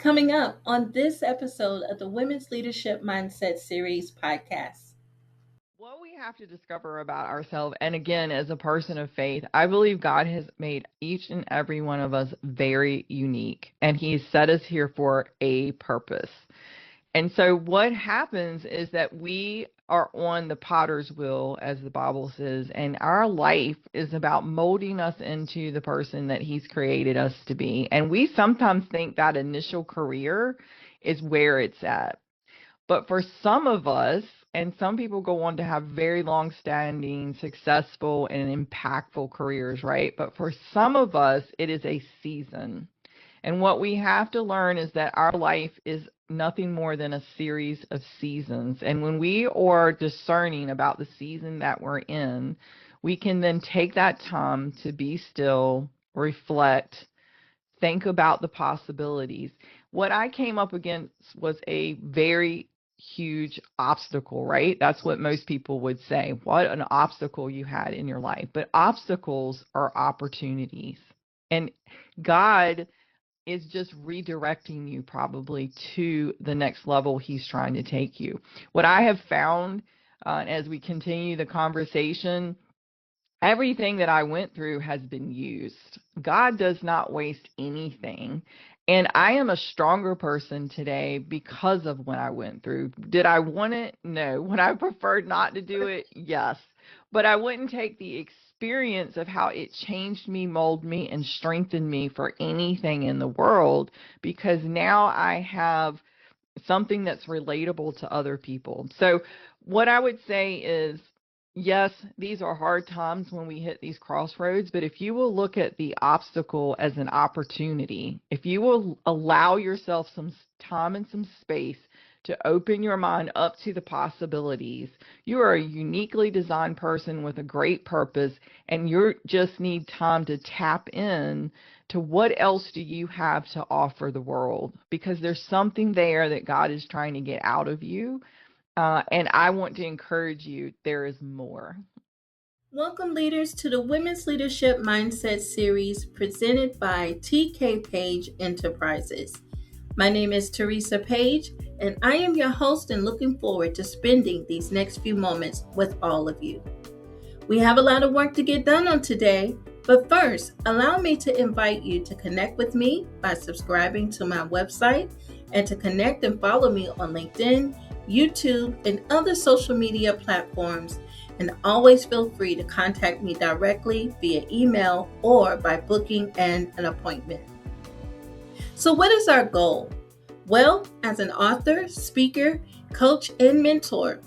Coming up on this episode of the Women's Leadership Mindset Series podcast. What we have to discover about ourselves, and again, as a person of faith, I believe God has made each and every one of us very unique, and He's set us here for a purpose. And so what happens is that we are on the potter's wheel, as the Bible says, and our life is about molding us into the person that He's created us to be. And we sometimes think that initial career is where it's at. But for some of us, and some people go on to have very long-standing, successful, and impactful careers, right? But for some of us, it is a season. And what we have to learn is that our life is nothing more than a series of seasons. And when we are discerning about the season that we're in, we can then take that time to be still, reflect, think about the possibilities. What I came up against was a very huge obstacle, right? That's what most people would say. What an obstacle you had in your life. But obstacles are opportunities. And God is just redirecting you probably to the next level He's trying to take you. What I have found as we continue the conversation, everything that I went through has been used. God does not waste anything. And I am a stronger person today because of what I went through. Did I want it? No. Would I prefer not to do it? Yes. But I wouldn't take the experience of how it changed me, molded me, and strengthened me for anything in the world, because now I have something that's relatable to other people. So what I would say is, yes, these are hard times when we hit these crossroads, but if you will look at the obstacle as an opportunity, if you will allow yourself some time and some space to open your mind up to the possibilities, you are a uniquely designed person with a great purpose, and you just need time to tap in to what else do you have to offer the world, because there's something there that God is trying to get out of you. And I want to encourage you, there is more. Welcome, leaders, to the Women's Leadership Mindset Series presented by TK Page Enterprises. My name is Teresa Page, and I am your host and looking forward to spending these next few moments with all of you. We have a lot of work to get done on today, but first, allow me to invite you to connect with me by subscribing to my website and to connect and follow me on LinkedIn, YouTube, and other social media platforms. And always feel free to contact me directly via email or by booking an appointment. So what is our goal? Well, as an author, speaker, coach, and mentor,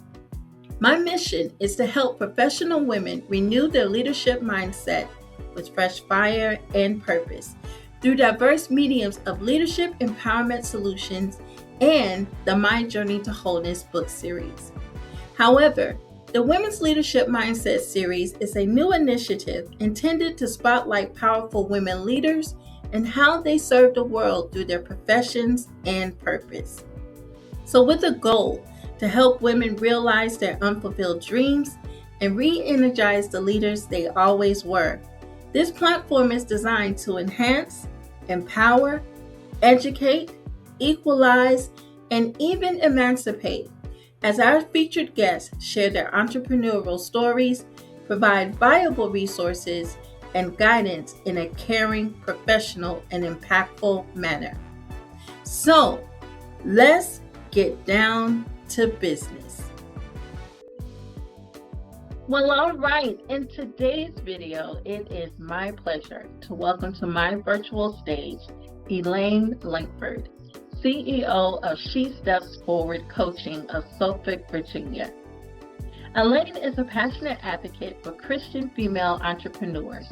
my mission is to help professional women renew their leadership mindset with fresh fire and purpose through diverse mediums of leadership empowerment solutions and the My Journey to Wholeness book series. However, the Women's Leadership Mindset series is a new initiative intended to spotlight powerful women leaders and how they serve the world through their professions and purpose. So with a goal to help women realize their unfulfilled dreams and re-energize the leaders they always were, this platform is designed to enhance, empower, educate, equalize, and even emancipate, as our featured guests share their entrepreneurial stories, provide viable resources, and guidance in a caring, professional, and impactful manner. So, let's get down to business. Well, all right. In today's video, it is my pleasure to welcome to my virtual stage Elaine Lankford, CEO of She Steps Forward Coaching of Suffolk, Virginia. Elaine is a passionate advocate for Christian female entrepreneurs,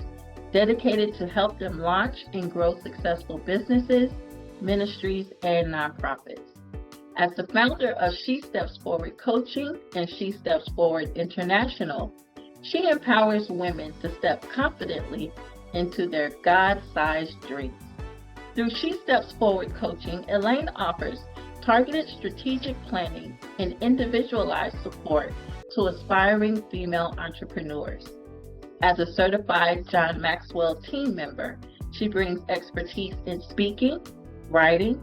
dedicated to help them launch and grow successful businesses, ministries, and nonprofits. As the founder of She Steps Forward Coaching and She Steps Forward International, she empowers women to step confidently into their God-sized dreams. Through She Steps Forward Coaching, Elaine offers targeted strategic planning and individualized support to aspiring female entrepreneurs. As a certified John Maxwell team member, she brings expertise in speaking, writing,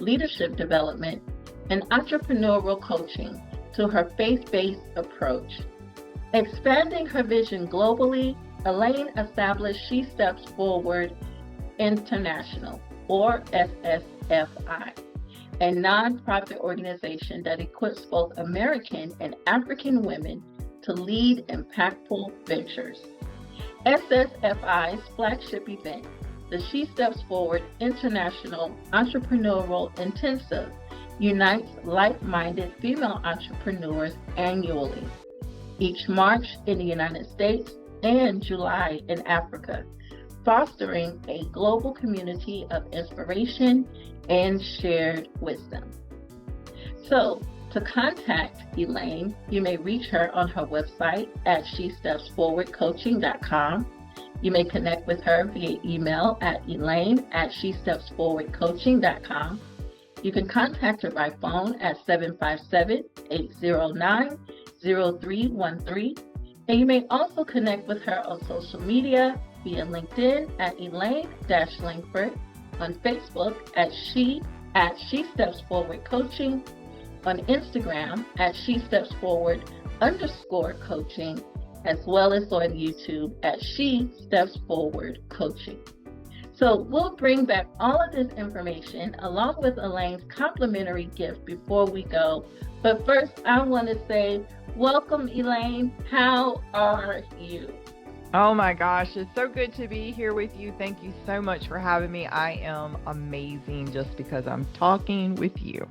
leadership development, and entrepreneurial coaching to her faith-based approach. Expanding her vision globally, Elaine established She Steps Forward International, or SSFI, a nonprofit organization that equips both American and African women to lead impactful ventures. SSFI's flagship event, the She Steps Forward International Entrepreneurial Intensive, unites like-minded female entrepreneurs annually, each March in the United States and July in Africa, fostering a global community of inspiration and shared wisdom. So, to contact Elaine, you may reach her on her website at shestepsforwardcoaching.com. You may connect with her via email at elaine@shestepsforwardcoaching.com. You can contact her by phone at 757-809-0313. And you may also connect with her on social media via LinkedIn at Elaine-Lankford, on Facebook at She Steps Forward Coaching, on Instagram at She Steps Forward_coaching, as well as on YouTube at She Steps Forward Coaching. So we'll bring back all of this information along with Elaine's complimentary gift before we go. But first, I want to say, welcome, Elaine. How are you? Oh my gosh, it's so good to be here with you. Thank you so much for having me. I am amazing just because I'm talking with you.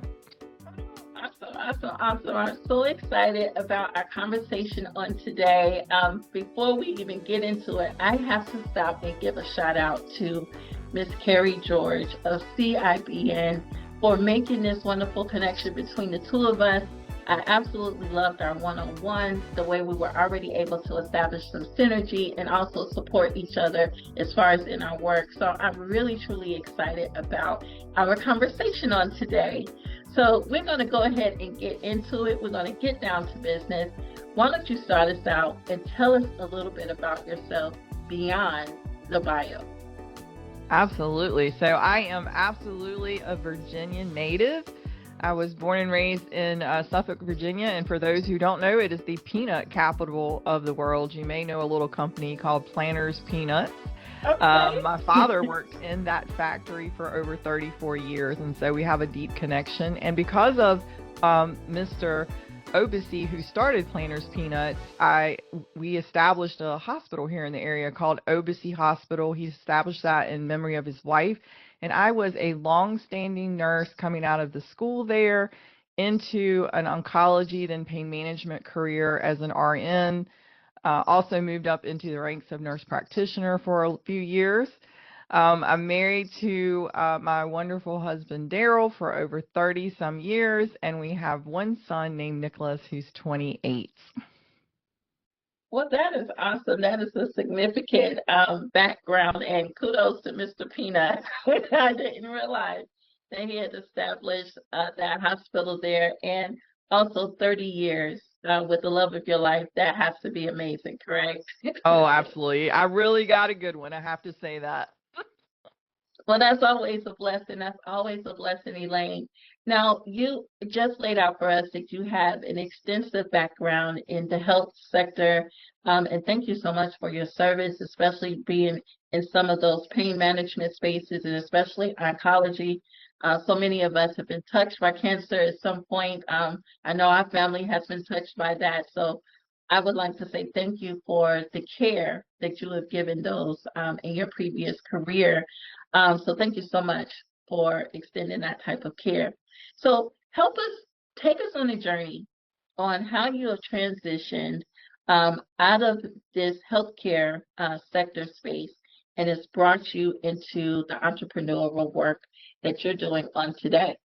Awesome. I'm so excited about our conversation on today. Before we even get into it, I have to stop and give a shout out to Miss Carrie George of CIBN for making this wonderful connection between the two of us. I absolutely loved our one-on-one, the way we were already able to establish some synergy and also support each other as far as in our work. So I'm really, truly excited about our conversation on today. So we're going to go ahead and get into it. We're going to get down to business. Why don't you start us out and tell us a little bit about yourself beyond the bio? Absolutely. So I am absolutely a Virginia native. I was born and raised in Suffolk, Virginia, and for those who don't know, it is the peanut capital of the world. You may know a little company called Planters Peanuts. Okay. My father worked in that factory for over 34 years, and so we have a deep connection. And because of Mr. Obisi, who started Planters Peanuts, we established a hospital here in the area called Obisi Hospital. He established that in memory of his wife. And I was a long-standing nurse coming out of the school there into an oncology, then pain management career as an RN. Also moved up into the ranks of nurse practitioner for a few years. I'm married to my wonderful husband, Daryl, for over 30 some years, and we have one son named Nicholas who's 28. Well, that is awesome. That is a significant background, and kudos to Mr. Peanut. I didn't realize that he had established that hospital there, and also 30 years with the love of your life. That has to be amazing, correct? Oh, absolutely. I really got a good one. I have to say that. Well, that's always a blessing. That's always a blessing, Elaine. Now, you just laid out for us that you have an extensive background in the health sector. And thank you so much for your service, especially being in some of those pain management spaces and especially oncology. So many of us have been touched by cancer at some point. I know our family has been touched by that. So I would like to say thank you for the care that you have given those in your previous career. So thank you so much for extending that type of care. So take us on a journey on how you have transitioned out of this healthcare sector space and it's brought you into the entrepreneurial work that you're doing on today.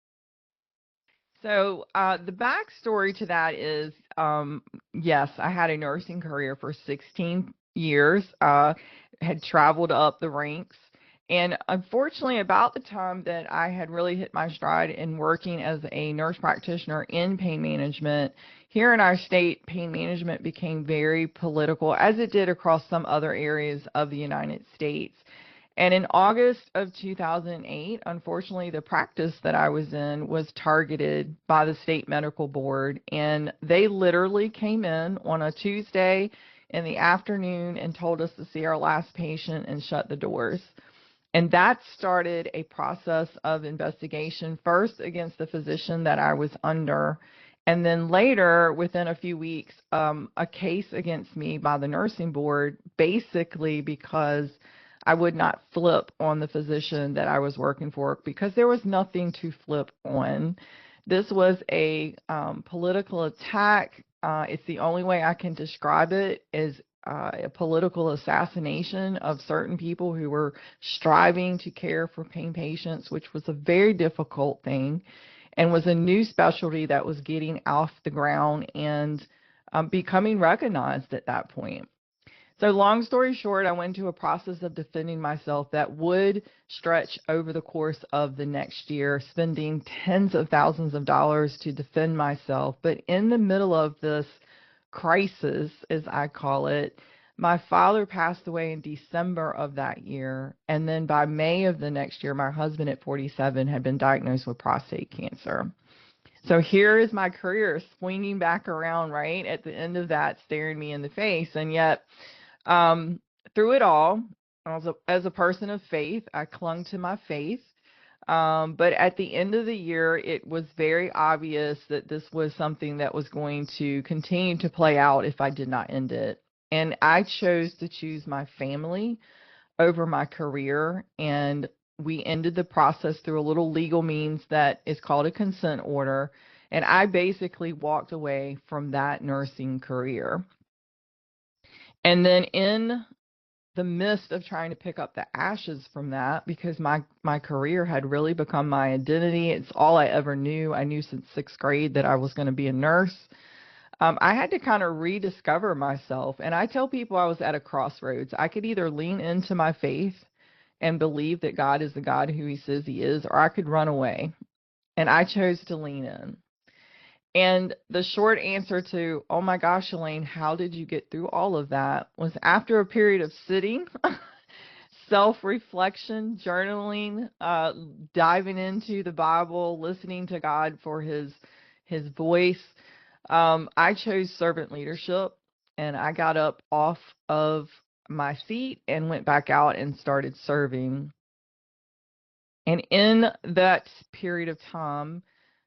So the backstory to that is, yes, I had a nursing career for 16 years, had traveled up the ranks. And unfortunately, about the time that I had really hit my stride in working as a nurse practitioner in pain management, here in our state, pain management became very political, as it did across some other areas of the United States. And in August of 2008, unfortunately, the practice that I was in was targeted by the state medical board. And they literally came in on a Tuesday in the afternoon and told us to see our last patient and shut the doors. And that started a process of investigation, first against the physician that I was under, and then later, within a few weeks, a case against me by the nursing board, basically because I would not flip on the physician that I was working for, because there was nothing to flip on. This was a political attack. It's the only way I can describe it, is a political assassination of certain people who were striving to care for pain patients, which was a very difficult thing and was a new specialty that was getting off the ground and becoming recognized at that point. So long story short, I went into a process of defending myself that would stretch over the course of the next year, spending tens of thousands of dollars to defend myself. But in the middle of this crisis, as I call it, my father passed away in December of that year. And then by May of the next year, my husband at 47 had been diagnosed with prostate cancer. So here is my career swinging back around, right at the end of that, staring me in the face. And yet, through it all, as a person of faith, I clung to my faith. But at the end of the year, it was very obvious that this was something that was going to continue to play out if I did not end it. And I chose to choose my family over my career. And we ended the process through a little legal means that is called a consent order. And I basically walked away from that nursing career. And then in the midst of trying to pick up the ashes from that, because my career had really become my identity. It's all I ever knew. I knew since 6th grade that I was going to be a nurse. I had to kind of rediscover myself. And I tell people I was at a crossroads. I could either lean into my faith and believe that God is the God who he says he is, or I could run away. And I chose to lean in. And the short answer to, oh my gosh, Elaine, how did you get through all of that, was after a period of sitting, self-reflection, journaling, diving into the Bible, listening to God for his voice. I chose servant leadership, and I got up off of my seat and went back out and started serving. And in that period of time,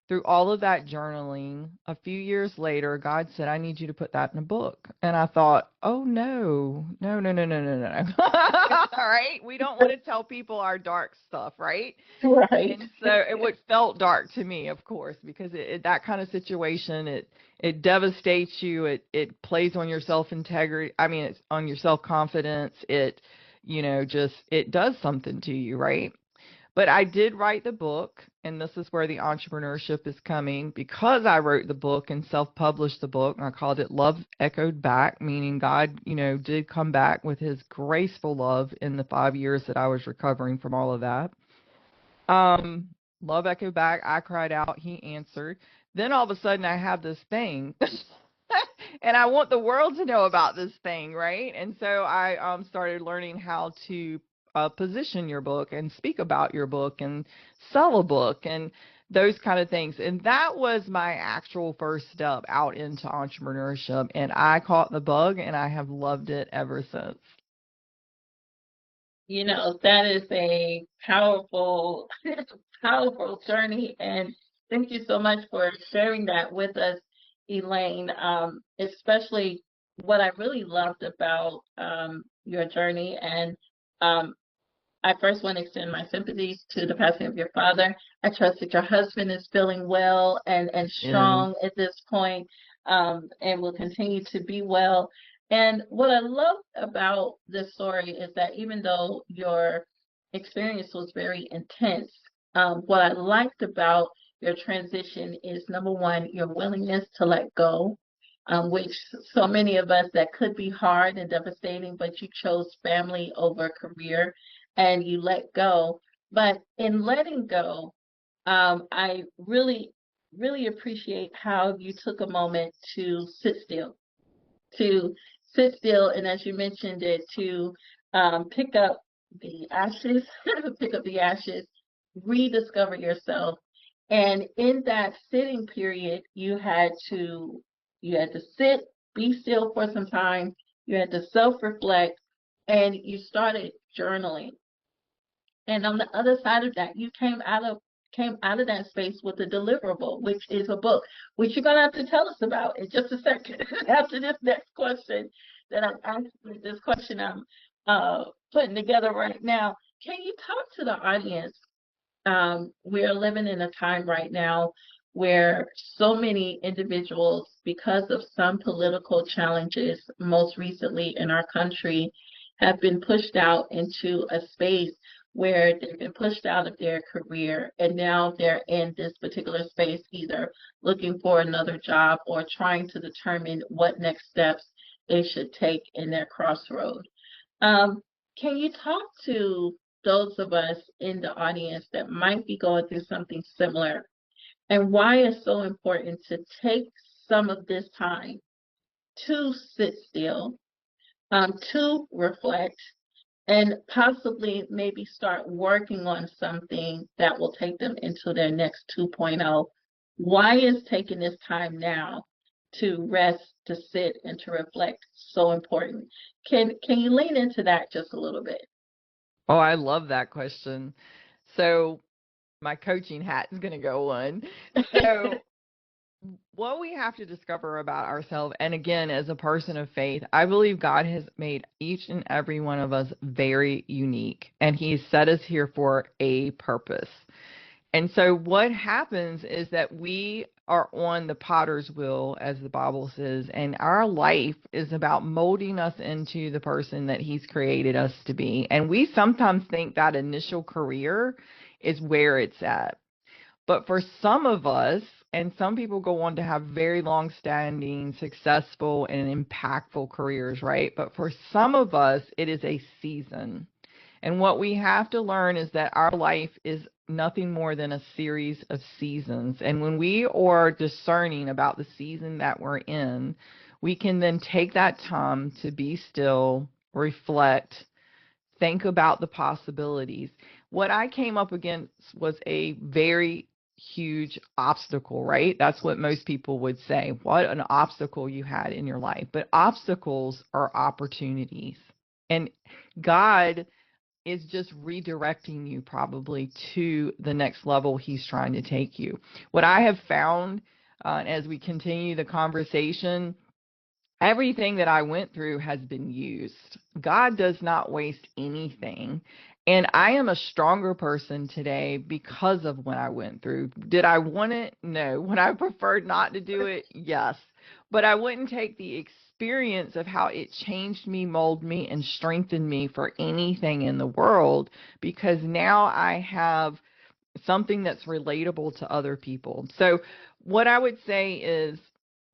through all of that journaling, a few years later, God said, I need you to put that in a book. And I thought, oh, no. All right. We don't want to tell people our dark stuff, right? Right. And so it felt dark to me, of course, because that kind of situation, it devastates you. It plays on your self-integrity. I mean, it's on your self-confidence. It does something to you, right? But I did write the book, and this is where the entrepreneurship is coming, because I wrote the book and self-published the book. I called it Love Echoed Back, meaning God, did come back with his graceful love in the 5 years that I was recovering from all of that. Love echoed back. I cried out. He answered. Then all of a sudden I have this thing and I want the world to know about this thing, right? And so I started learning how to position your book and speak about your book and sell a book and those kind of things. And that was my actual first step out into entrepreneurship. And I caught the bug, and I have loved it ever since. That is a powerful, powerful journey. And thank you so much for sharing that with us, Elaine. Especially what I really loved about your journey. And um, I first want to extend my sympathies to the passing of your father. I trust that your husband is feeling well and Is strong at this point, and will continue to be well. And what I love about this story is that even though your experience was very intense, what I liked about your transition is, number one, your willingness to let go, which so many of us, that could be hard and devastating, but you chose family over career and you let go. But in letting go, I really, really appreciate how you took a moment to sit still, and as you mentioned it, to pick up the ashes, pick up the ashes, rediscover yourself. And in that sitting period, you had to sit, be still for some time, you had to self-reflect, and you started journaling. And on the other side of that, you came out of that space with a deliverable, which is a book, which you're gonna have to tell us about in just a second after this next question that I'm asking, this question I'm putting together right now. Can you talk to the audience? We're living in a time right now where so many individuals, because of some political challenges, most recently in our country, have been pushed out into a space where they've been pushed out of their career and now they're in this particular space, either looking for another job or trying to determine what next steps they should take in their crossroad. Um, can you talk to those of us in the audience that might be going through something similar and why it's so important to take some of this time to sit still, to reflect, and possibly maybe start working on something that will take them into their next 2.0? Why is taking this time now to rest, to sit, and to reflect so important? Can you lean into that just a little bit? Oh, I love that question. So my coaching hat is going to go on. So what we have to discover about ourselves, and again, as a person of faith, I believe God has made each and every one of us very unique, and He's set us here for a purpose. And so what happens is that we are on the potter's wheel, as the Bible says, and our life is about molding us into the person that He's created us to be. And we sometimes think that initial career is where it's at. But for some of us, and some people go on to have very long standing, successful, and impactful careers, right? But for some of us, it is a season. And what we have to learn is that our life is nothing more than a series of seasons. And when we are discerning about the season that we're in, we can then take that time to be still, reflect, think about the possibilities. What I came up against was a very huge obstacle, right? That's what most people would say. What an obstacle you had in your life. But obstacles are opportunities. And God is just redirecting you probably to the next level He's trying to take you. What I have found as we continue the conversation, everything that I went through has been used. God does not waste anything. And I am a stronger person today because of what I went through. Did I want it? No. Would I prefer not to do it? Yes. But I wouldn't take the experience of how it changed me, molded me, and strengthened me for anything in the world, because now I have something that's relatable to other people. So, what I would say is,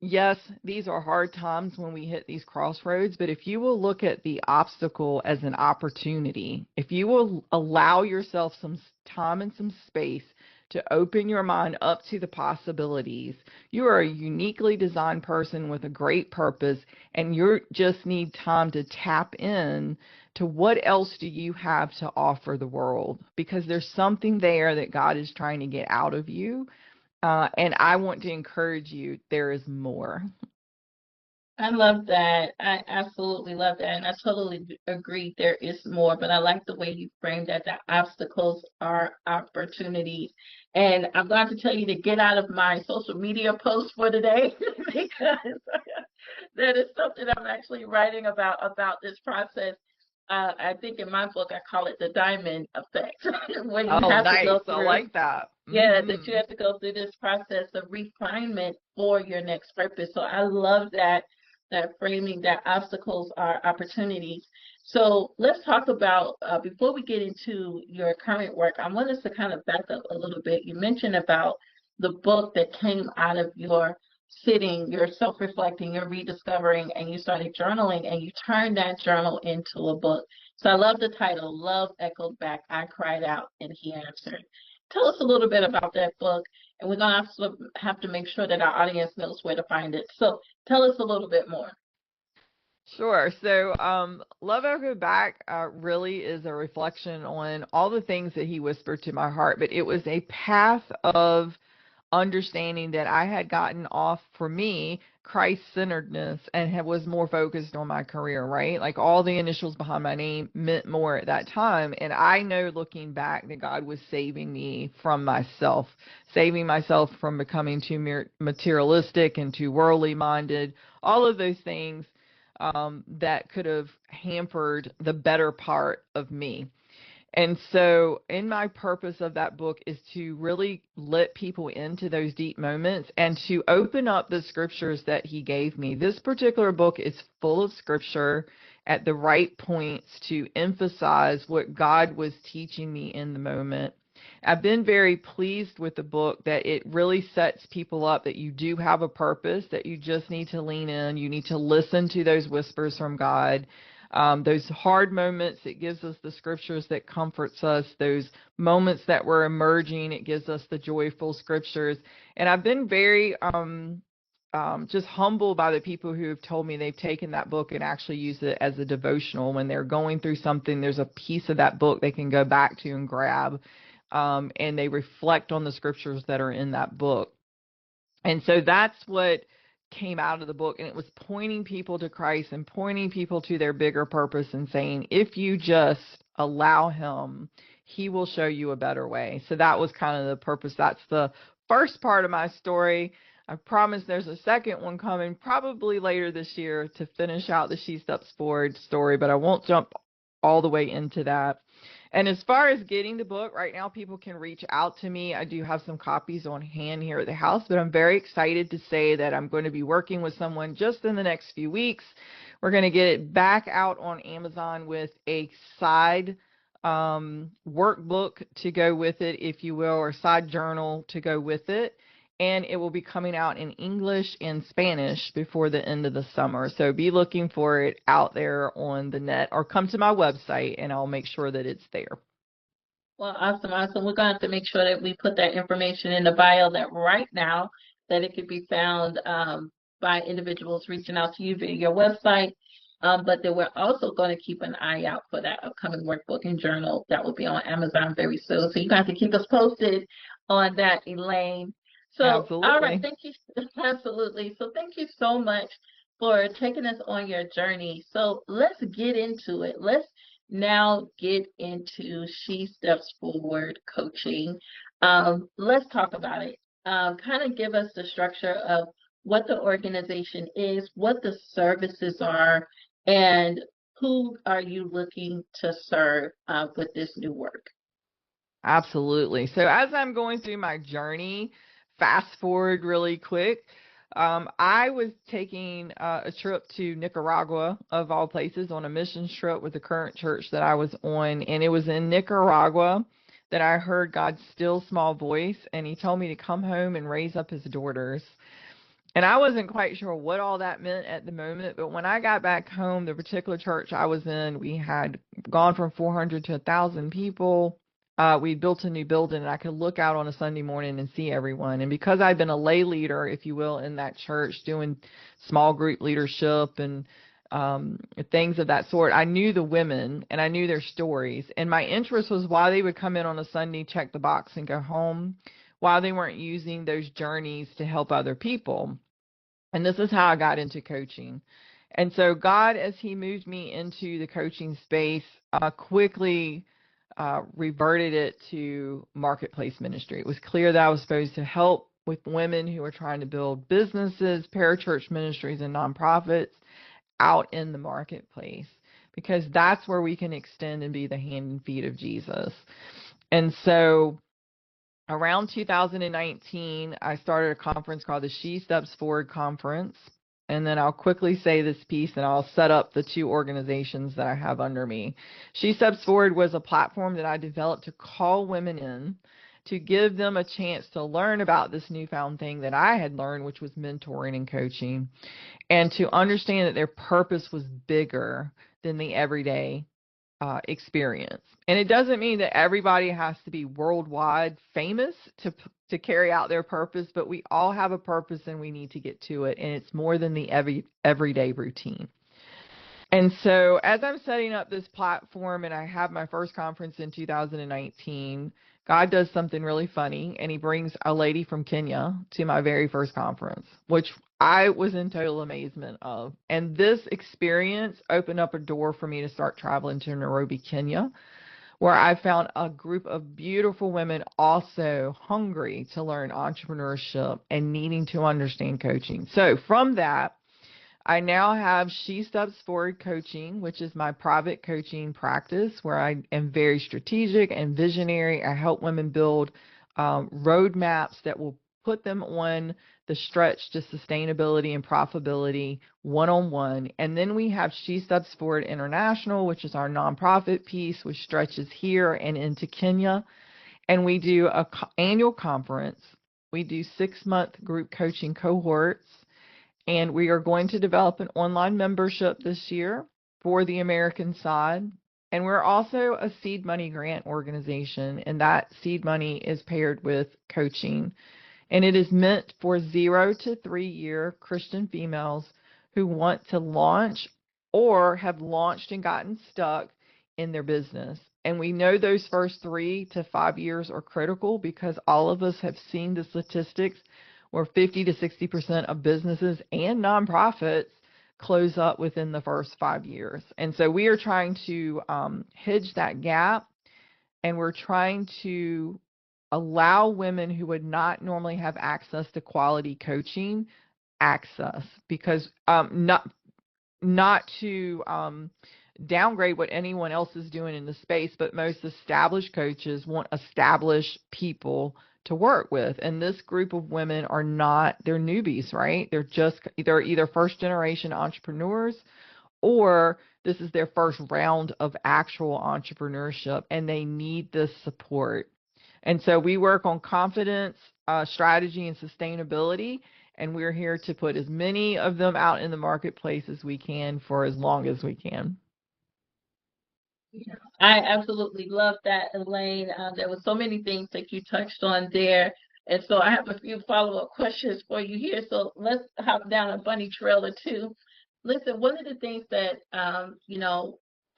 yes, these are hard times when we hit these crossroads, but if you will look at the obstacle as an opportunity, if you will allow yourself some time and some space to open your mind up to the possibilities, you are a uniquely designed person with a great purpose, and you just need time to tap in to what else do you have to offer the world, because there's something there that God is trying to get out of you. And I want to encourage you, there is more. I love that. I absolutely love that. And I totally agree there is more, but I like the way you framed that the obstacles are opportunities. And I'm going to tell you to get out of my social media post for today because that is something I'm actually writing about this process. I think in my book I call it the diamond effect, where you Oh, have to nice. go I through. like that. Yeah, that you Hmm. have to go through this process of refinement for your next purpose. So I love that framing that obstacles are opportunities. So let's talk about before we get into your current work, I want us to kind of back up a little bit. You mentioned about the book that came out of your sitting, your self-reflecting, your rediscovering, and you started journaling and you turned that journal into a book. So I love the title, Love Echoed Back, I Cried Out, and He Answered. Tell us a little bit about that book, and we're going to have to make sure that our audience knows where to find it. So tell us a little bit more. Sure. So, Love Echo Back really is a reflection on all the things that he whispered to my heart, but it was a path of understanding that I had gotten off, for me, Christ-centeredness and was more focused on my career, right? Like all the initials behind my name meant more at that time. And I know looking back that God was saving me from myself, saving myself from becoming too materialistic and too worldly minded, all of those things that could have hampered the better part of me. And so, in my purpose of that book is to really let people into those deep moments and to open up the scriptures that he gave me. This particular book is full of scripture at the right points to emphasize what God was teaching me in the moment. I've been very pleased with the book that it really sets people up that you do have a purpose, that you just need to lean in. You need to listen to those whispers from God. Those hard moments, it gives us the scriptures that comforts us. Those moments that we're emerging, it gives us the joyful scriptures. And I've been very just humbled by the people who have told me they've taken that book and actually used it as a devotional. When they're going through something, there's a piece of that book they can go back to and grab, and they reflect on the scriptures that are in that book. And so that's what came out of the book. And it was pointing people to Christ and pointing people to their bigger purpose and saying, if you just allow him, he will show you a better way. So that was kind of the purpose. That's the first part of my story. I promise there's a second one coming probably later this year to finish out the She Steps Forward story, but I won't jump all the way into that. And as far as getting the book, right now people can reach out to me. I do have some copies on hand here at the house, but I'm very excited to say that I'm going to be working with someone just in the next few weeks. We're going to get it back out on Amazon with a side workbook to go with it, if you will, or side journal to go with it. And it will be coming out in English and Spanish before the end of the summer. So be looking for it out there on the net, or come to my website and I'll make sure that it's there. Well, awesome, awesome. We're going to have to make sure that we put that information in the bio that right now that it could be found by individuals reaching out to you via your website. But that we're also going to keep an eye out for that upcoming workbook and journal that will be on Amazon very soon. So you got to keep us posted on that, Elaine. So, all right, Absolutely. thank you. Absolutely. So thank you so much for taking us on your journey. So let's get into it. Let's now get into She Steps Forward coaching. Let's talk about it. Kind of give us the structure of what the organization is, what the services are, and who are you looking to serve with this new work? Absolutely. So as I'm going through my journey, fast forward really quick, I was taking a trip to Nicaragua, of all places, on a missions trip with the current church that I was on. And it was in Nicaragua that I heard God's still small voice, and he told me to come home and raise up his daughters. And I wasn't quite sure what all that meant at the moment, but when I got back home, the particular church I was in, we had gone from 400 to 1,000 people. We built a new building, and I could look out on a Sunday morning and see everyone. And because I'd been a lay leader, if you will, in that church, doing small group leadership and things of that sort, I knew the women and I knew their stories. And my interest was why they would come in on a Sunday, check the box, and go home, why they weren't using those journeys to help other people. And this is how I got into coaching. And so God, as he moved me into the coaching space, quickly reverted it to marketplace ministry. It was clear that I was supposed to help with women who were trying to build businesses, parachurch ministries, and nonprofits out in the marketplace, because that's where we can extend and be the hand and feet of Jesus. And so around 2019, I started a conference called the She Steps Forward Conference. And then I'll quickly say this piece and I'll set up the two organizations that I have under me. She Steps Forward was a platform that I developed to call women in, to give them a chance to learn about this newfound thing that I had learned, which was mentoring and coaching, and to understand that their purpose was bigger than the everyday experience. And it doesn't mean that everybody has to be worldwide famous to carry out their purpose, but we all have a purpose and we need to get to it. And it's more than the everyday routine. And so as I'm setting up this platform and I have my first conference in 2019, God does something really funny and he brings a lady from Kenya to my very first conference, which I was in total amazement of. And this experience opened up a door for me to start traveling to Nairobi, Kenya, where I found a group of beautiful women also hungry to learn entrepreneurship and needing to understand coaching. So from that, I now have She Steps Forward Coaching, which is my private coaching practice where I am very strategic and visionary. I help women build roadmaps that will put them on the stretch to sustainability and profitability one-on-one. And then we have She Steps Forward International, which is our nonprofit piece, which stretches here and into Kenya. And we do an annual conference. We do 6-month group coaching cohorts. And we are going to develop an online membership this year for the American side. And we're also a seed money grant organization, and that seed money is paired with coaching. And it is meant for 0 to 3-year Christian females who want to launch or have launched and gotten stuck in their business. And we know those first 3 to 5 years are critical because all of us have seen the statistics where 50 to 60% of businesses and nonprofits close up within the first 5 years. And so we are trying to hedge that gap, and we're trying to allow women who would not normally have access to quality coaching access, because not to downgrade what anyone else is doing in the space, but most established coaches want established people to work with. And this group of women are not, they're newbies, right? They're either first generation entrepreneurs or this is their first round of actual entrepreneurship and they need this support. And so we work on confidence, strategy, and sustainability. And we're here to put as many of them out in the marketplace as we can for as long as we can. I absolutely love that, Elaine. There were so many things that you touched on there. And so I have a few follow-up questions for you here. So let's hop down a bunny trail or two. Listen, one of the things that,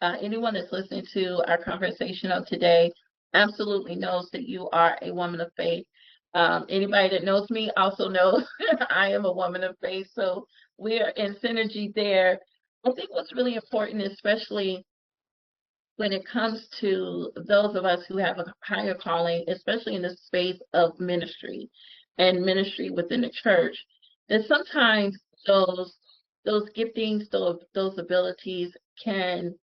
anyone that's listening to our conversation of today absolutely knows that you are a woman of faith. Anybody that knows me also knows I am a woman of faith. So we are in synergy there. I think what's really important, especially when it comes to those of us who have a higher calling, especially in the space of ministry and ministry within the church, that sometimes those giftings, those abilities can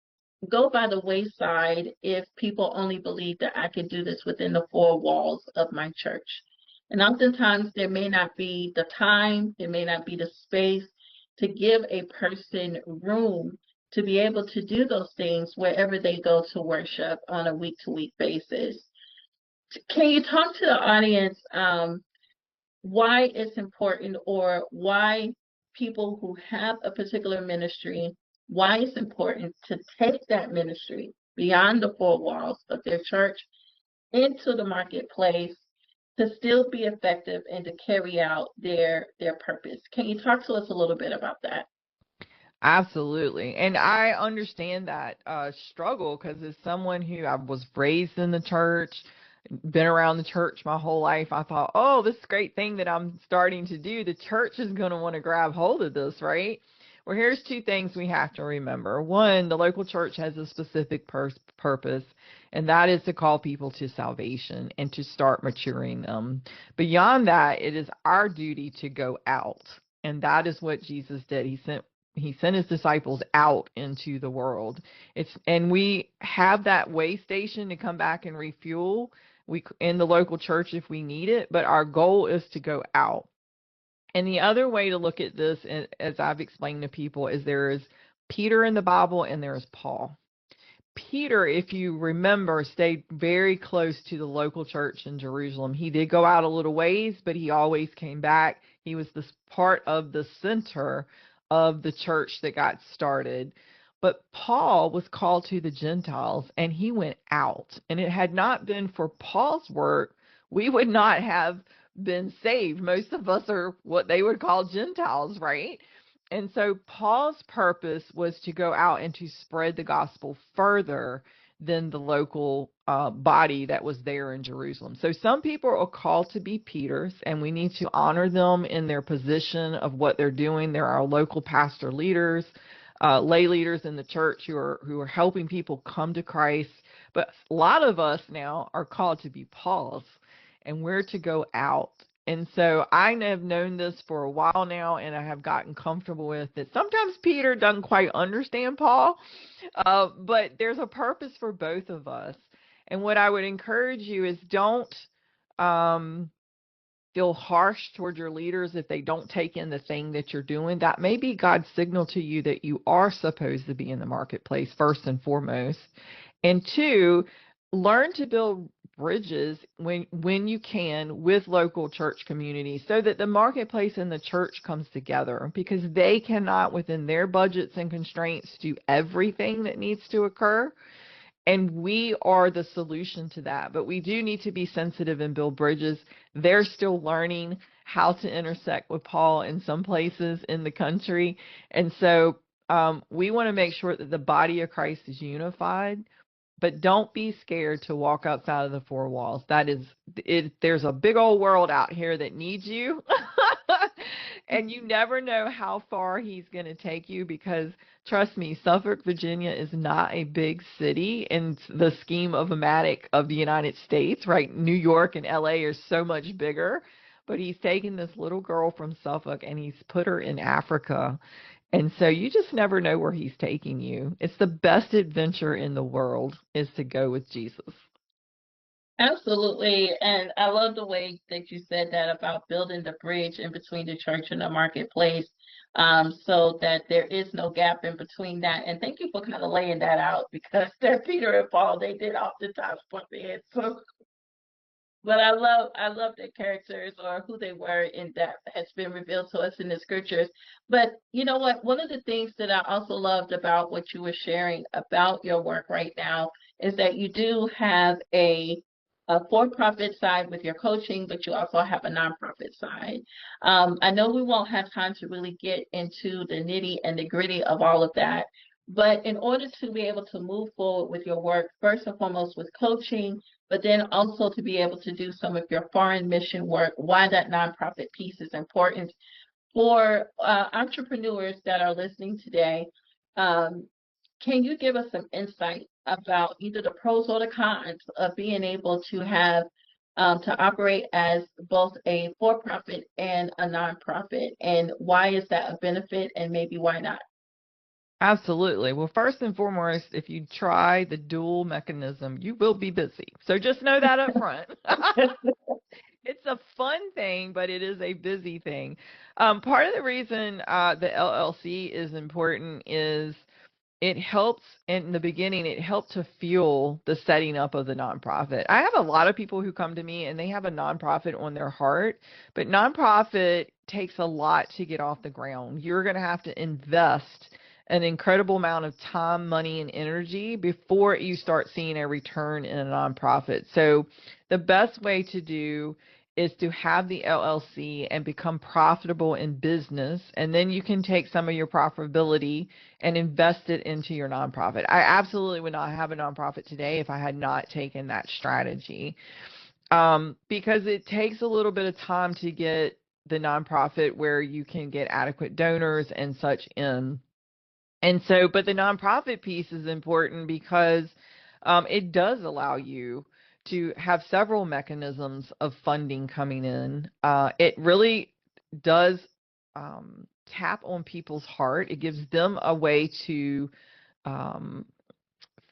go by the wayside if people only believe that I can do this within the 4 walls of my church. And oftentimes there may not be the time, there may not be the space to give a person room to be able to do those things wherever they go to worship on a week-to-week basis. Can you talk to the audience why it's important, or why people who have a particular ministry, why it's important to take that ministry beyond the 4 walls of their church into the marketplace to still be effective and to carry out their purpose? Can you talk to us a little bit about that? Absolutely. And I understand that struggle because as someone who I was raised in the church, been around the church my whole life, I thought, oh, this great thing that I'm starting to do, the church is going to want to grab hold of this, right? Well, here's 2 things we have to remember. One, the local church has a specific purpose, and that is to call people to salvation and to start maturing them. Beyond that, it is our duty to go out. And that is what Jesus did. He sent his disciples out into the world. And we have that way station to come back and refuel in the local church if we need it, but our goal is to go out. And the other way to look at this, as I've explained to people, is there is Peter in the Bible and there is Paul. Peter, if you remember, stayed very close to the local church in Jerusalem. He did go out a little ways, but he always came back. He was this part of the center of the church that got started. But Paul was called to the Gentiles, and he went out. And it had not been for Paul's work, we would not have been saved. Most of us are what they would call Gentiles, right? And so Paul's purpose was to go out and to spread the gospel further than the local body that was there in Jerusalem. So some people are called to be Peters, and we need to honor them in their position of what they're doing. There are local pastor leaders, lay leaders in the church who are helping people come to Christ. But a lot of us now are called to be Pauls, and we're to go out. And so I have known this for a while now, and I have gotten comfortable with it. Sometimes Peter doesn't quite understand Paul, but there's a purpose for both of us. And what I would encourage you is don't feel harsh toward your leaders if they don't take in the thing that you're doing. That may be God's signal to you that you are supposed to be in the marketplace, first and foremost. And two, learn to build bridges when you can with local church communities so that the marketplace and the church comes together, because they cannot, within their budgets and constraints, do everything that needs to occur. And we are the solution to that. But we do need to be sensitive and build bridges. They're still learning how to intersect with Paul in some places in the country. And so we want to make sure that the body of Christ is unified. But don't be scared to walk outside of the four walls. That is it. There's a big old world out here that needs you. And you never know how far he's going to take you, because trust me, Suffolk, Virginia is not a big city in the scheme of the United States, right? New York and LA are so much bigger. But he's taken this little girl from Suffolk and he's put her in Africa. And so you just never know where he's taking you. It's the best adventure in the world is to go with Jesus. Absolutely. And I love the way that you said that about building the bridge in between the church and the marketplace, so that there is no gap in between that. And thank you for kind of laying that out, because that Peter and Paul, they did oftentimes bump heads. So but I love their characters or who they were, in that has been revealed to us in the scriptures. But you know what? One of the things that I also loved about what you were sharing about your work right now is that you do have a for-profit side with your coaching, but you also have a nonprofit side. I know we won't have time to really get into the nitty and the gritty of all of that, but in order to be able to move forward with your work, first and foremost with coaching, but then also to be able to do some of your foreign mission work, why that nonprofit piece is important for entrepreneurs that are listening today. Um, can you give us some insight about either the pros or the cons of being able to have to operate as both a for-profit and a nonprofit, and why is that a benefit, and maybe why not? Absolutely. Well, first and foremost, if you try the dual mechanism, you will be busy. So just know that up front. It's a fun thing, but it is a busy thing. Part of the reason the LLC is important is it helps in the beginning, it helped to fuel the setting up of the nonprofit. I have a lot of people who come to me and they have a nonprofit on their heart, but nonprofit takes a lot to get off the ground. You're going to have to invest an incredible amount of time, money, and energy before you start seeing a return in a nonprofit. So the best way to do is to have the LLC and become profitable in business, and then you can take some of your profitability and invest it into your nonprofit. I absolutely would not have a nonprofit today if I had not taken that strategy, because it takes a little bit of time to get the nonprofit where you can get adequate donors and such in. And so, but the nonprofit piece is important because it does allow you to have several mechanisms of funding coming in. It really does tap on people's heart. It gives them a way to um,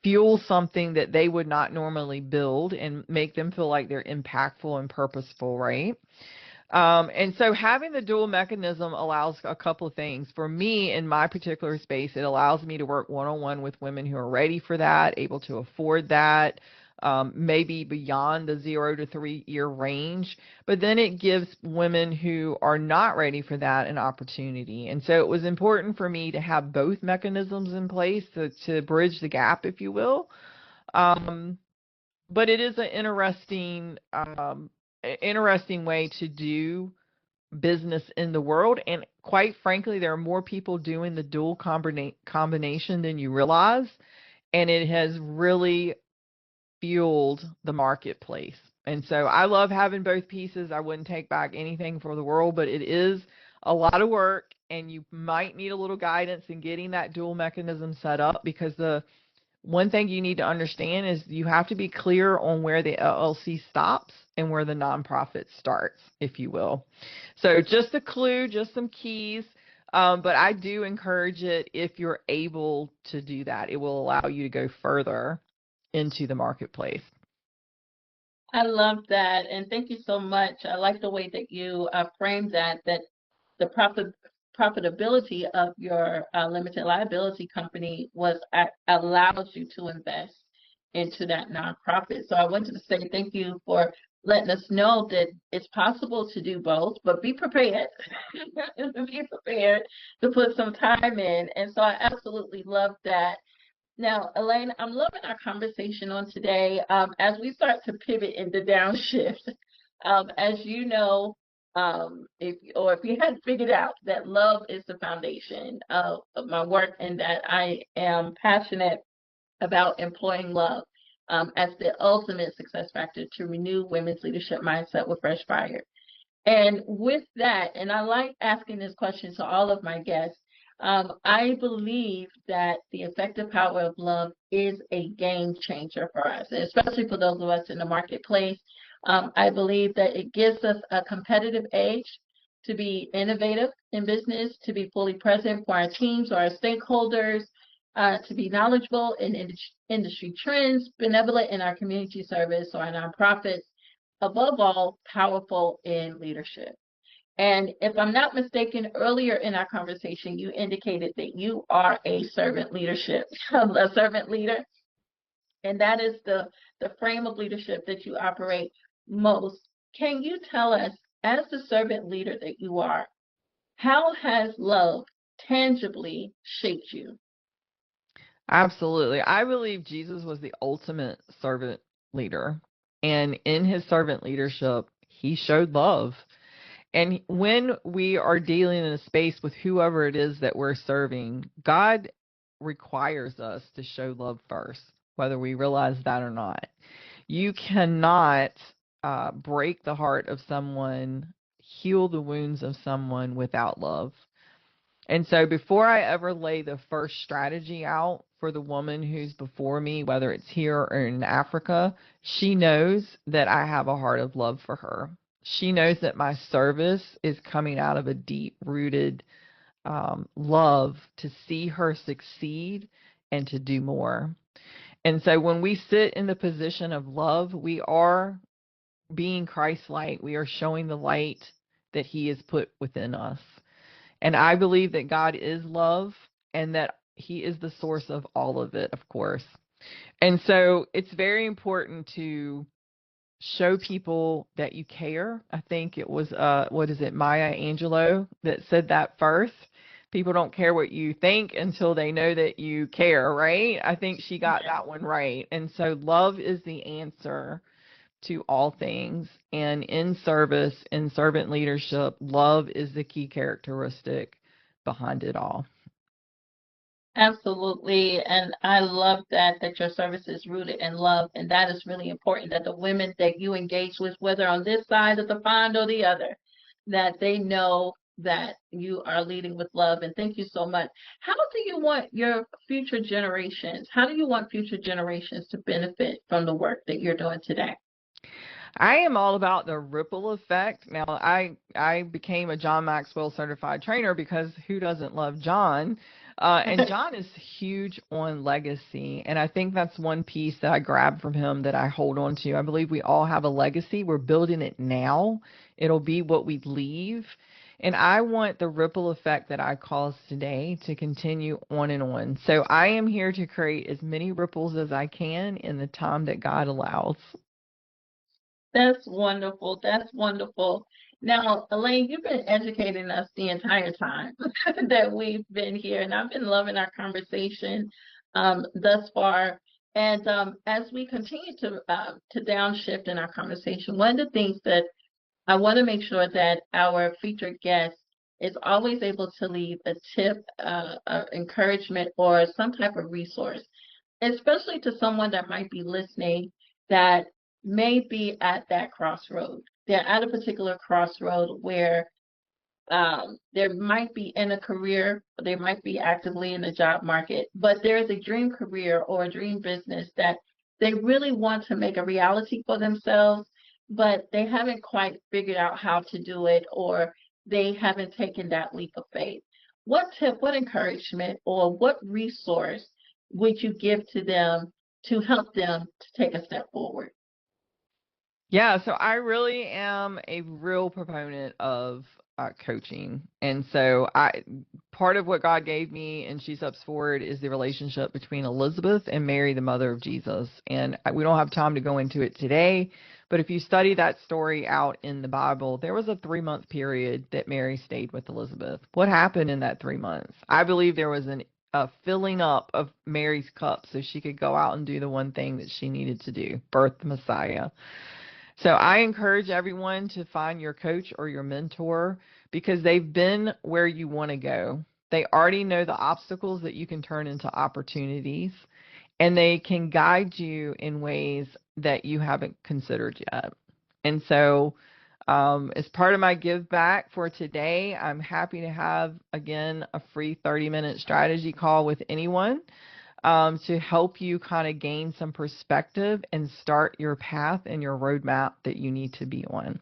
fuel something that they would not normally build and make them feel like they're impactful and purposeful, right? And so having the dual mechanism allows a couple of things. For me, in my particular space, it allows me to work one-on-one with women who are ready for that, able to afford that, maybe beyond the 0 to 3 year range. But then it gives women who are not ready for that an opportunity. And so it was important for me to have both mechanisms in place to bridge the gap, if you will. But it is an interesting way to do business in the world. And quite frankly, there are more people doing the dual combination than you realize. And it has really fueled the marketplace. And so I love having both pieces. I wouldn't take back anything for the world, but it is a lot of work, and you might need a little guidance in getting that dual mechanism set up, because the one thing you need to understand is you have to be clear on where the LLC stops and where the nonprofit starts, if you will. So just a clue, just some keys. But I do encourage it if you're able to do that. It will allow you to go further into the marketplace. I love that, and thank you so much. I like the way that you framed that the profitability of your limited liability company allows you to invest into that nonprofit. So I wanted to say thank you for letting us know that it's possible to do both, but be prepared. Be prepared to put some time in. And so I absolutely love that. Now, Elaine, I'm loving our conversation on today. As we start to pivot into downshift, as you know, if you hadn't figured out that love is the foundation of my work, and that I am passionate about employing love as the ultimate success factor to renew women's leadership mindset with fresh fire. And with that, and I like asking this question to all of my guests, I believe that the effective power of love is a game changer for us, and especially for those of us in the marketplace. I believe that it gives us a competitive edge to be innovative in business, to be fully present for our teams or our stakeholders, to be knowledgeable in industry trends, benevolent in our community service or our nonprofits, above all, powerful in leadership. And if I'm not mistaken, earlier in our conversation, you indicated that you are a servant leadership, a servant leader, and that is the frame of leadership that you operate most. Can you tell us, as the servant leader that you are, how has love tangibly shaped you? Absolutely. I believe Jesus was the ultimate servant leader. And in his servant leadership, he showed love. And when we are dealing in a space with whoever it is that we're serving, God requires us to show love first, whether we realize that or not. You cannot break the heart of someone, heal the wounds of someone without love. And so before I ever lay the first strategy out for the woman who's before me, whether it's here or in Africa, she knows that I have a heart of love for her. She knows that my service is coming out of a deep rooted love to see her succeed and to do more. And so when we sit in the position of love, we are being Christ-like. We are showing the light that he has put within us. And I believe that God is love and that he is the source of all of it, of course. And so it's very important to show people that you care. I think it was, Maya Angelou that said that first. People don't care what you think until they know that you care, right? I think she got that one right. And so love is the answer to all things. And in service, in servant leadership, love is the key characteristic behind it all. Absolutely. And I love that your service is rooted in love. And that is really important, that the women that you engage with, whether on this side of the pond or the other, that they know that you are leading with love. And thank you so much. How do you want future generations to benefit from the work that you're doing today? I am all about the ripple effect. Now, I became a John Maxwell certified trainer because who doesn't love John? And John is huge on legacy. And I think that's one piece that I grabbed from him that I hold on to. I believe we all have a legacy. We're building it now. It'll be what we leave. And I want the ripple effect that I caused today to continue on and on. So I am here to create as many ripples as I can in the time that God allows. That's wonderful. That's wonderful. Now, Elaine, you've been educating us the entire time that we've been here, and I've been loving our conversation thus far. And as we continue to downshift in our conversation, one of the things that I want to make sure that our featured guest is always able to leave a tip, encouragement, or some type of resource, especially to someone that might be listening that may be at that crossroad. They're at a particular crossroad where there might be in a career, they might be actively in the job market, but there is a dream career or a dream business that they really want to make a reality for themselves, but they haven't quite figured out how to do it, or they haven't taken that leap of faith. What tip, what encouragement, or what resource would you give to them to help them to take a step forward? Yeah, so I really am a real proponent of coaching. And so part of what God gave me in She Steps Forward is the relationship between Elizabeth and Mary, the mother of Jesus. And we don't have time to go into it today, but if you study that story out in the Bible, there was a 3-month period that Mary stayed with Elizabeth. What happened in that 3 months? I believe there was a filling up of Mary's cup so she could go out and do the one thing that she needed to do, birth the Messiah. So I encourage everyone to find your coach or your mentor because they've been where you want to go. They already know the obstacles that you can turn into opportunities, and they can guide you in ways that you haven't considered yet. And so, as part of my give back for today, I'm happy to have, again, a free 30-minute strategy call with anyone to help you kind of gain some perspective and start your path and your roadmap that you need to be on.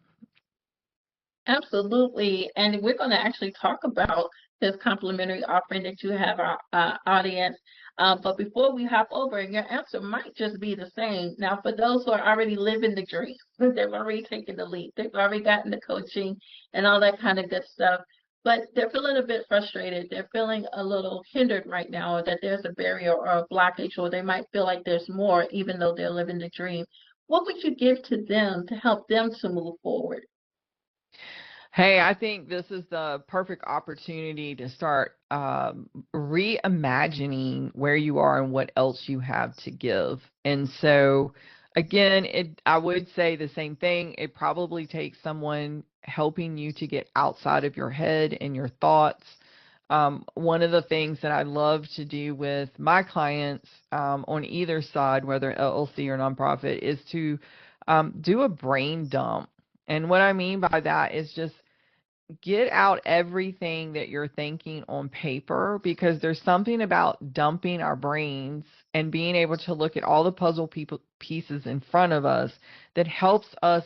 Absolutely. And we're going to actually talk about this complimentary offering that you have our audience. But before we hop over, your answer might just be the same. Now, for those who are already living the dream, they've already taken the leap, they've already gotten the coaching and all that kind of good stuff, but they're feeling a bit frustrated. They're feeling a little hindered right now, or that there's a barrier or a blockage, or they might feel like there's more, even though they're living the dream. What would you give to them to help them to move forward? Hey, I think this is the perfect opportunity to start reimagining where you are and what else you have to give. And so, again, I would say the same thing. It probably takes someone helping you to get outside of your head and your thoughts. One of the things that I love to do with my clients on either side, whether LLC or nonprofit, is to do a brain dump. And what I mean by that is just get out everything that you're thinking on paper, because there's something about dumping our brains and being able to look at all the pieces in front of us that helps us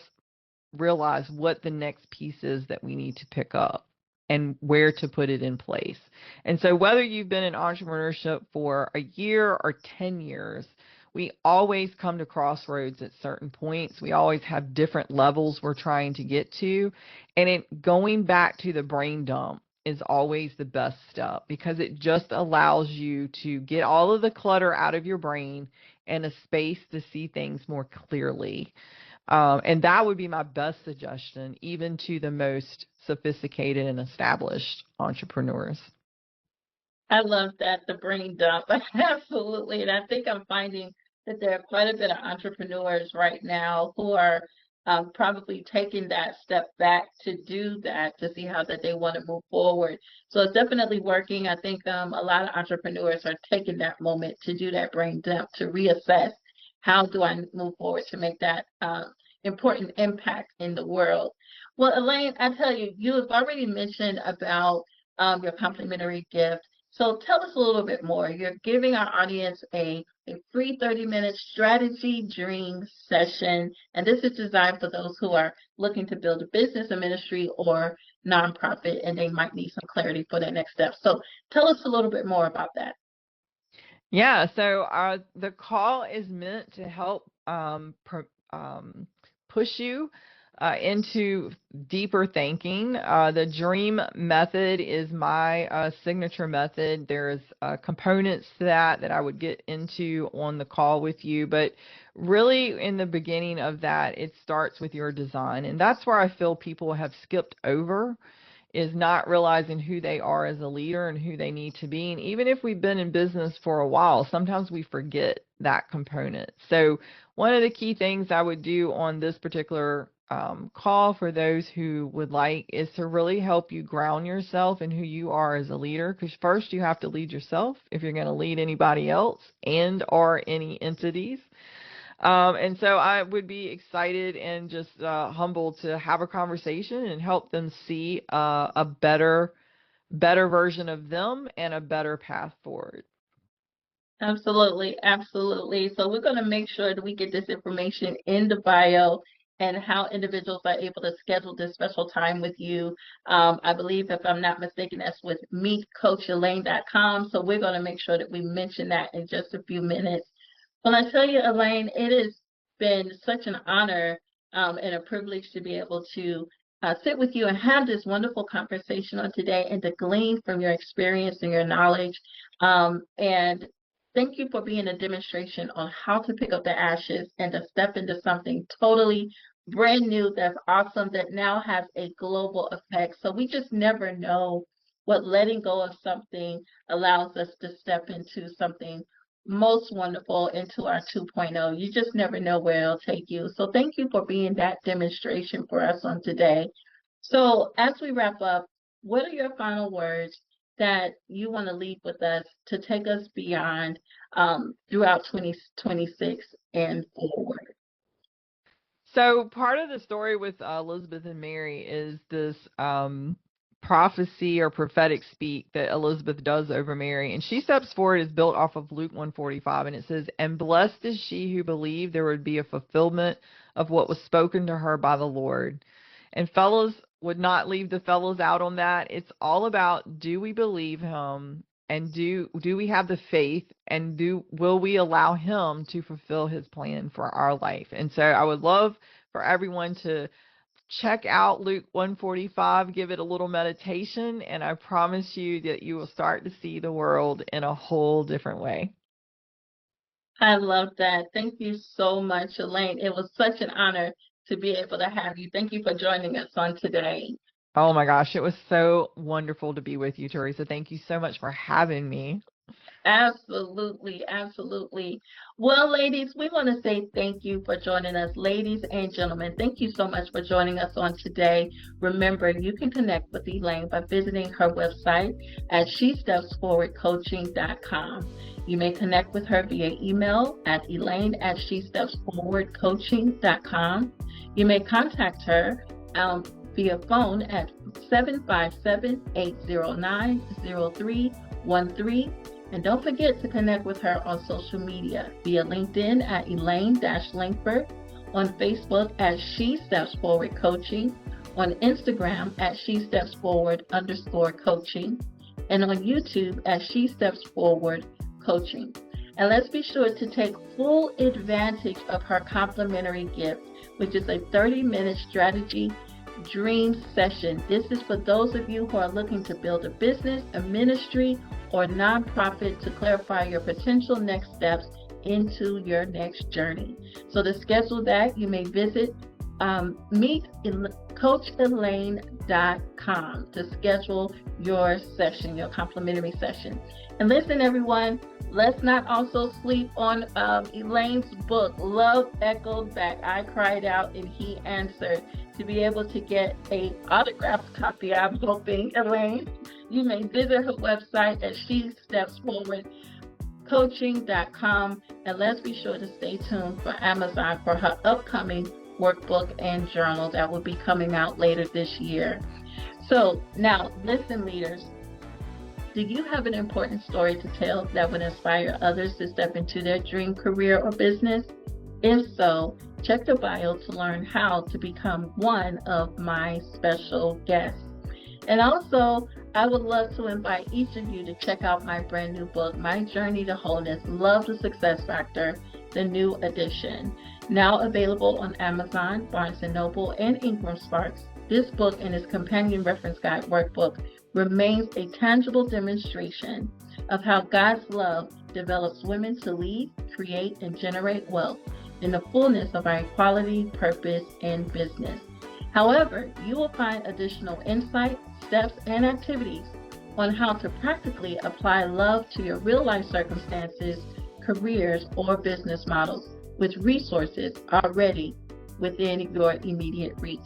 realize what the next piece is that we need to pick up and where to put it in place. And so whether you've been in entrepreneurship for a year or 10 years, we always come to crossroads at certain points. We always have different levels we're trying to get to. And going back to the brain dump is always the best step, because it just allows you to get all of the clutter out of your brain and a space to see things more clearly. And that would be my best suggestion, even to the most sophisticated and established entrepreneurs. I love that, the brain dump. Absolutely. And I think I'm finding that there are quite a bit of entrepreneurs right now who are probably taking that step back to do that, to see how that they want to move forward. So it's definitely working. I think a lot of entrepreneurs are taking that moment to do that brain dump, to reassess how do I move forward to make that important impact in the world. Well, Elaine, I tell you, you have already mentioned about your complimentary gift. So tell us a little bit more. You're giving our audience a free 30-minute strategy dream session. And this is designed for those who are looking to build a business, a ministry, or nonprofit, and they might need some clarity for their next step. So tell us a little bit more about that. Yeah, so the call is meant to help push you into deeper thinking. The dream method is my signature method. There's components to that I would get into on the call with you, but really in the beginning of that, it starts with your design. And that's where I feel people have skipped over, is not realizing who they are as a leader and who they need to be. And even if we've been in business for a while, sometimes we forget that component. So one of the key things I would do on this particular call for those who would like is to really help you ground yourself in who you are as a leader. Because first you have to lead yourself if you're going to lead anybody else and or any entities. And so I would be excited and just humbled to have a conversation and help them see a better version of them and a better path forward. Absolutely, absolutely. So we're going to make sure that we get this information in the bio and how individuals are able to schedule this special time with you. I believe, if I'm not mistaken, that's with meetcoachelaine.com. So we're going to make sure that we mention that in just a few minutes. Well, I tell you, Elaine, it has been such an honor and a privilege to be able to sit with you and have this wonderful conversation on today and to glean from your experience and your knowledge. And thank you for being a demonstration on how to pick up the ashes and to step into something totally brand new that's awesome, that now has a global effect. So we just never know what letting go of something allows us to step into something most wonderful, into our 2.0. You just never know where it'll take you. So thank you for being that demonstration for us on today. So as we wrap up, what are your final words that you want to leave with us to take us beyond throughout 2026 and forward? So part of the story with Elizabeth and Mary is this prophecy or prophetic speak that Elizabeth does over Mary. And she steps forward is built off of Luke 1:45. And it says, "And blessed is she who believed there would be a fulfillment of what was spoken to her by the Lord." And fellows would not leave the fellows out on that. It's all about, do we believe him? And do we have the faith, and will we allow him to fulfill his plan for our life? And so I would love for everyone to check out Luke 1:45, give it a little meditation, and I promise you that you will start to see the world in a whole different way. I love that. Thank you so much, Elaine. It was such an honor to be able to have you. Thank you for joining us on today. Oh my gosh, it was so wonderful to be with you, Teresa. Thank you so much for having me. Absolutely, absolutely. Well, ladies, we want to say thank you for joining us. Ladies and gentlemen, thank you so much for joining us on today. Remember, you can connect with Elaine by visiting her website at shestepsforwardcoaching.com. You may connect with her via email at elaine@shestepsforwardcoaching.com. You may contact her via phone at 757-809-0313. And don't forget to connect with her on social media via LinkedIn at Elaine-Lankford, on Facebook at She Steps Forward Coaching, on Instagram at She Steps Forward_coaching, and on YouTube at She Steps Forward Coaching. And let's be sure to take full advantage of her complimentary gift, which is a 30-minute strategy dream session. This is for those of you who are looking to build a business, a ministry, or nonprofit to clarify your potential next steps into your next journey. So to schedule that, you may visit meetcoachelaine.com to schedule your session, your complimentary session. And listen, everyone, let's not also sleep on Elaine's book, Love Echoed Back. I cried out and he answered. To be able to get an autographed copy, I'm hoping, Elaine, you may visit her website at shestepsforwardcoaching.com. And let's be sure to stay tuned for Amazon for her upcoming workbook and journal that will be coming out later this year. So now, listen, leaders, do you have an important story to tell that would inspire others to step into their dream career or business? If so, check the bio to learn how to become one of my special guests. And also, I would love to invite each of you to check out my brand new book, My Journey to Wholeness, Love the Success Factor, the new edition. Now available on Amazon, Barnes & Noble, and Ingram Sparks. This book and its companion reference guide workbook remains a tangible demonstration of how God's love develops women to lead, create, and generate wealth in the fullness of our equality, purpose, and business. However, you will find additional insight, steps, and activities on how to practically apply love to your real-life circumstances, careers, or business models with resources already within your immediate reach.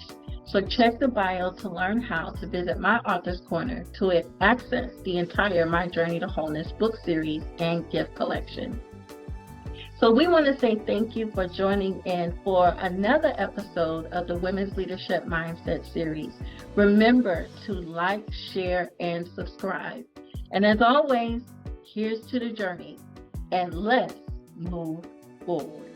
So check the bio to learn how to visit my Author's Corner to access the entire My Journey to Wholeness book series and gift collection. So we want to say thank you for joining in for another episode of the Women's Leadership Mindset series. Remember to like, share, and subscribe. And as always, here's to the journey, and let's move forward.